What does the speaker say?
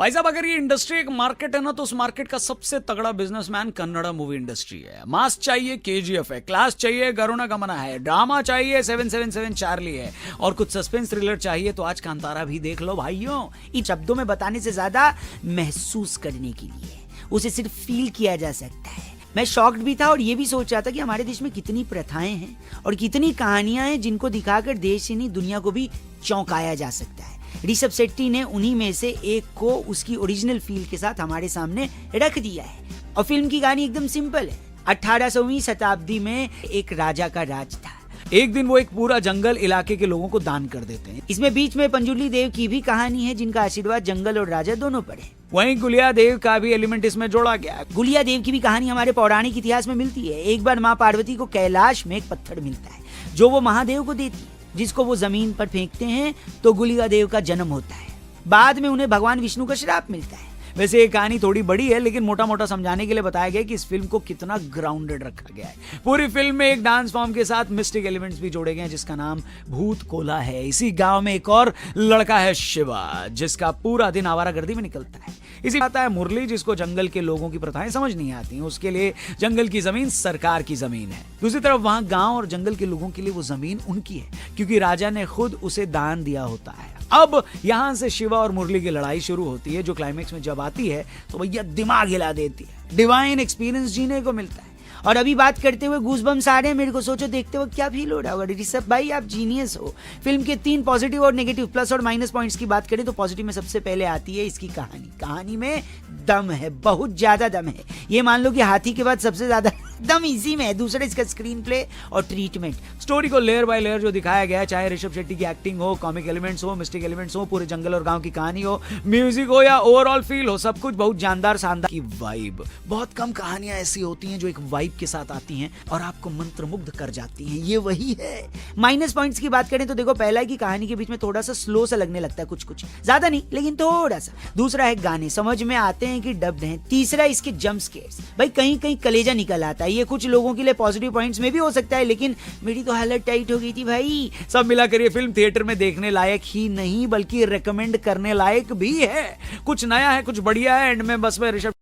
भाई साहब, अगर ये इंडस्ट्री एक मार्केट है ना, तो उस मार्केट का सबसे तगड़ा बिजनेसमैन कन्नड़ा मूवी इंडस्ट्री है। मास चाहिए केजीएफ है, क्लास चाहिए गरुणा गमना है, ड्रामा चाहिए 777 चार्ली है, और कुछ सस्पेंस थ्रिलर चाहिए तो आज कांतारा भी देख लो भाइयों। इन शब्दों में बताने से ज्यादा महसूस करने के लिए उसे सिर्फ फील किया जा सकता है। मैं शॉक्ड भी था और ये भी सोच रहा था कि हमारे देश में कितनी प्रथाएं हैं और कितनी कहानियां हैं जिनको दिखाकर देश ही नहीं दुनिया को भी चौंकाया जा सकता है। ऋषभ शेट्टी ने उन्हीं में से एक को उसकी ओरिजिनल फील के साथ हमारे सामने रख दिया है। और फिल्म की कहानी एकदम सिंपल है। 1800वीं शताब्दी में एक राजा का राज था। एक दिन वो एक पूरा जंगल इलाके के लोगों को दान कर देते हैं। इसमें बीच में पंजुली देव की भी कहानी है, जिनका आशीर्वाद जंगल और राजा दोनों पर है। वहीं गुलिया देव का भी एलिमेंट इसमें जोड़ा गया है। गुलिया देव की भी कहानी हमारे पौराणिक इतिहास में मिलती है। एक बार माँ पार्वती को कैलाश में एक पत्थर मिलता है जो वो महादेव को देती है, जिसको वो जमीन पर फेंकते हैं तो गुलिया देव का जन्म होता है। बाद में उन्हें भगवान विष्णु का श्राप मिलता है। वैसे ये कहानी थोड़ी बड़ी है, लेकिन मोटा मोटा समझाने के लिए बताया गया कि इस फिल्म को कितना ग्राउंडेड रखा गया है। पूरी फिल्म में एक डांस फॉर्म के साथ मिस्टिक एलिमेंट्स भी जोड़े गए हैं, जिसका नाम भूत कोला है। इसी गांव में एक और लड़का है शिवा, जिसका पूरा दिन आवारागर्दी में निकलता है। इसी आता है मुरली, जिसको जंगल के लोगों की प्रथाएं समझ नहीं आती हैं। उसके लिए जंगल की जमीन सरकार की जमीन है। दूसरी तरफ वहां गांव और जंगल के लोगों के लिए वो जमीन उनकी है, क्योंकि राजा ने खुद उसे दान दिया होता है। अब यहां से शिवा और मुरली की लड़ाई शुरू होती है, जो क्लाइमेक्स में जब आती है तो भैया दिमाग हिला देती है। डिवाइन एक्सपीरियंस जीने को मिलता है। और अभी बात करते हुए गूज़बम्स आ रहे हैं मेरे को। सोचो देखते हुए क्या फील हो रहा होगा। ऋषभ भाई आप जीनियस हो। फिल्म के 3 पॉजिटिव और नेगेटिव प्लस और माइनस पॉइंट्स की बात करें तो पॉजिटिव में सबसे पहले आती है इसकी कहानी। कहानी में दम है, बहुत ज्यादा दम है। ये मान लो कि हाथी के बाद सबसे ज्यादा दम इसी में है। दूसरा इसका स्क्रीन प्ले और ट्रीटमेंट। स्टोरी को लेयर बाय लेयर जो दिखाया गया है, चाहे ऋषभ शेट्टी की एक्टिंग हो, कॉमिक एलिमेंट्स हो, मिस्टिक एलिमेंट्स हो, पूरे जंगल और गांव की कहानी हो, म्यूजिक हो या ओवरऑल फील हो, सब कुछ बहुत जानदार शानदार की वाइब। बहुत कम कहानियां ऐसी होती हैं जो एक वाइब के साथ आती हैं और आपको मंत्रमुग्ध कर जाती हैं। ये वही है। माइनस पॉइंट्स की बात करें तो देखो, पहला है कि कहानी के बीच में थोड़ा सा स्लो सा लगने लगता है, कुछ कुछ ज्यादा नहीं लेकिन थोड़ा सा। दूसरा है गाने समझ में आते हैं कि डब्ड हैं। तीसरा इसके जंप स्केयर्स, भाई कहीं कहीं कलेजा निकल आता है। ये कुछ लोगों के लिए पॉजिटिव पॉइंट्स में भी हो सकता है, लेकिन मेरी तो हालत टाइट हो गई थी भाई। सब मिलाकर ये फिल्म थिएटर में देखने लायक ही नहीं बल्कि रेकमेंड करने लायक भी है। कुछ नया है, कुछ बढ़िया है। एंड में बस में ऋषभ